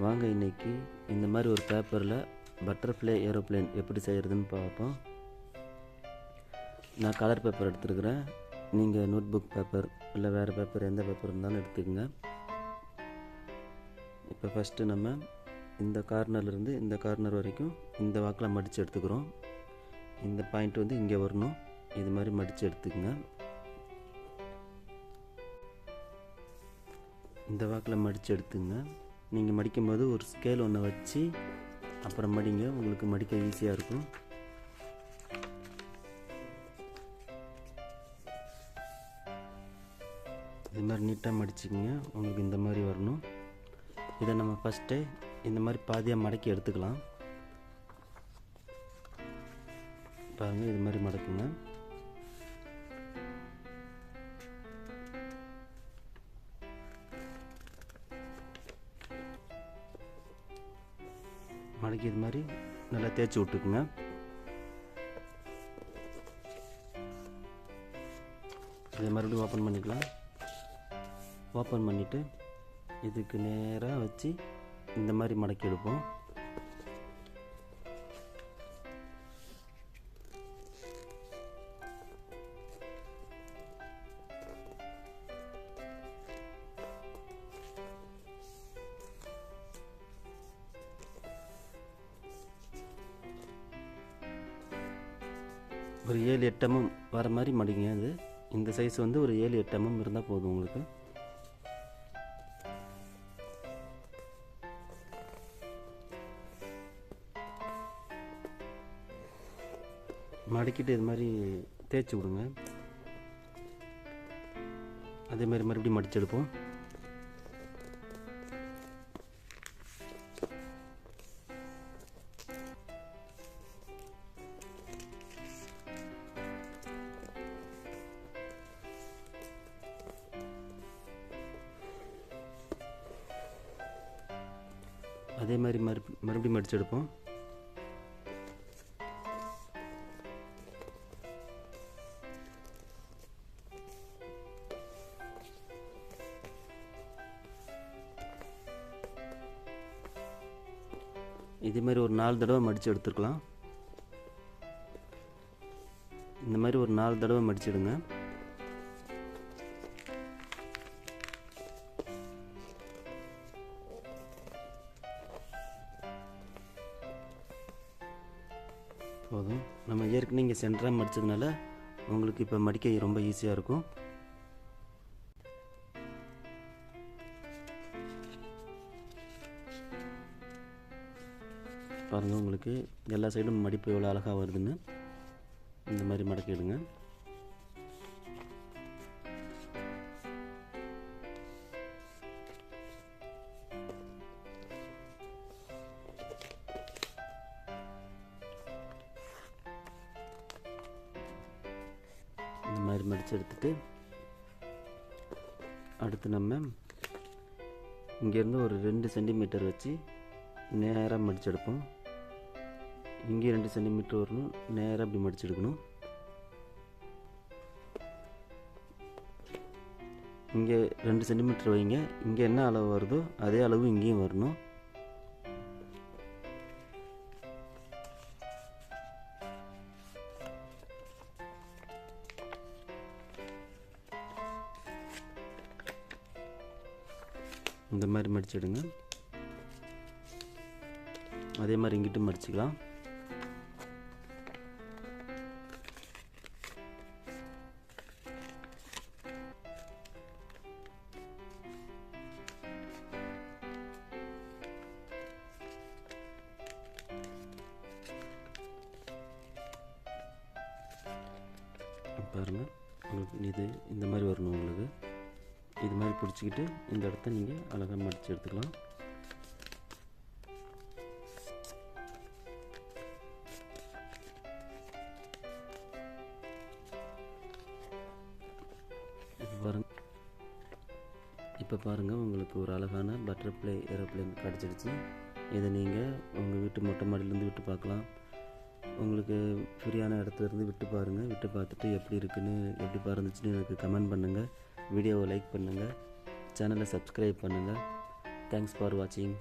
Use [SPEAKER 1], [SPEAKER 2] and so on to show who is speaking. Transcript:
[SPEAKER 1] வாங்க இன்றைக்கி இந்த மாதிரி ஒரு பேப்பரில் பட்டர்ஃப்ளை ஏரோப்ளேன் எப்படி செய்கிறதுன்னு பார்ப்போம். நான் கலர் பேப்பர் எடுத்துருக்கிறேன். நீங்கள் நோட் புக் பேப்பர் இல்லை வேறு பேப்பர் எந்த பேப்பர் இருந்தாலும் எடுத்துக்கோங்க. இப்போ ஃபஸ்ட்டு நம்ம இந்த கார்னர்லேருந்து இந்த கார்னர் வரைக்கும் இந்த வாக்கில் மடித்து எடுத்துக்கிறோம். இந்த பாயிண்ட் வந்து இங்கே வரணும். இது மாதிரி மடித்து எடுத்துக்கோங்க. இந்த வாக்கில் மடித்து எடுத்துங்க. நீங்கள் மடிக்கும்போது ஒரு ஸ்கேல் ஒன்று வச்சு அப்புறம் மடிங்க, உங்களுக்கு மடிக்க ஈஸியாக இருக்கும். இது மாதிரி நீட்டாக மடிச்சுக்கோங்க. உங்களுக்கு இந்த மாதிரி வரணும். இதை நம்ம ஃபஸ்ட்டே இந்த மாதிரி பாதியாக மடக்கி எடுத்துக்கலாம். பாருங்கள், இது மாதிரி மடக்குங்க. மடக்கி இது மாதிரி நல்லா தேய்ச்சி விட்டுக்குங்க. இதை மறுபடியும் ஓப்பன் பண்ணிக்கலாம். ஓப்பன் பண்ணிவிட்டு இதுக்கு நேராக வச்சு இந்த மாதிரி மடக்கி எடுப்போம். ஒரு 7-8 mm வர மாதிரி மடிங்க. அது இந்த சைஸ் வந்து ஒரு 7-8 mm இருந்தால் போதும் உங்களுக்கு. மடக்கிட்டு இது மாதிரி தேய்ச்சி விடுங்க. அதே மாதிரி மறுபடியும் மடிச்சு எடுப்போம். அதே மாதிரி மறுபடியும் மடிச்சு எடுப்போம். இதே மாதிரி ஒரு 4 தடவை மடித்து எடுத்துக்கலாம். இந்த மாதிரி ஒரு 4 தடவை மடிச்சிடுங்க. போதும். நம்ம ஏற்கனவே இங்கே சென்டராக மடித்ததுனால உங்களுக்கு இப்போ மடிக்க ரொம்ப ஈஸியாக இருக்கும். பாருங்கள், உங்களுக்கு எல்லா சைடும் மடிப்பு எவ்வளோ அழகாக வருதுன்னு. இந்த மாதிரி மடக்கிடுங்க. இந்த மாதிரி மடித்து எடுத்துட்டு அடுத்து நம்ம இங்கேருந்து ஒரு 2 சென்டிமீட்டர் வச்சு நேராக மடித்து எடுப்போம். இங்கே 2 சென்டிமீட்டர் வரணும். நேராக அப்படி மடிச்சு எடுக்கணும். இங்கே 2 சென்டிமீட்டர் வைங்க. இங்கே என்ன அளவு வருதோ அதே அளவு இங்கேயும் வரணும். இந்த மாதிரி மடிச்சிடுங்க. அதே மாதிரி இங்கிட்டு மடிச்சுக்கலாம். பாருங்கள், உங்களுக்கு இது இந்த மாதிரி வரணும். உங்களுக்கு இது மாதிரி பிடிச்சிக்கிட்டு இந்த இடத்த நீங்கள் அழகாக மடித்து எடுத்துக்கலாம். இப்போ பாருங்கள், உங்களுக்கு ஒரு அழகான பட்டர்ஃப்ளை ஏரோப்ளேன் கிடச்சிடுச்சு. இதை நீங்கள் உங்கள் வீட்டு மொட்டை மாடியிலேருந்து விட்டு பார்க்கலாம். உங்களுக்கு ஃப்ரீயான இடத்துலேருந்து விட்டு பாருங்கள். விட்டு பார்த்துட்டு எப்படி இருக்குன்னு, எப்படி பறந்துச்சுன்னு எனக்கு கமெண்ட் பண்ணுங்கள். வீடியோவை லைக் பண்ணுங்கள். சேனலை சப்ஸ்கிரைப் பண்ணுங்கள். தேங்க்ஸ் ஃபார் வாட்சிங்.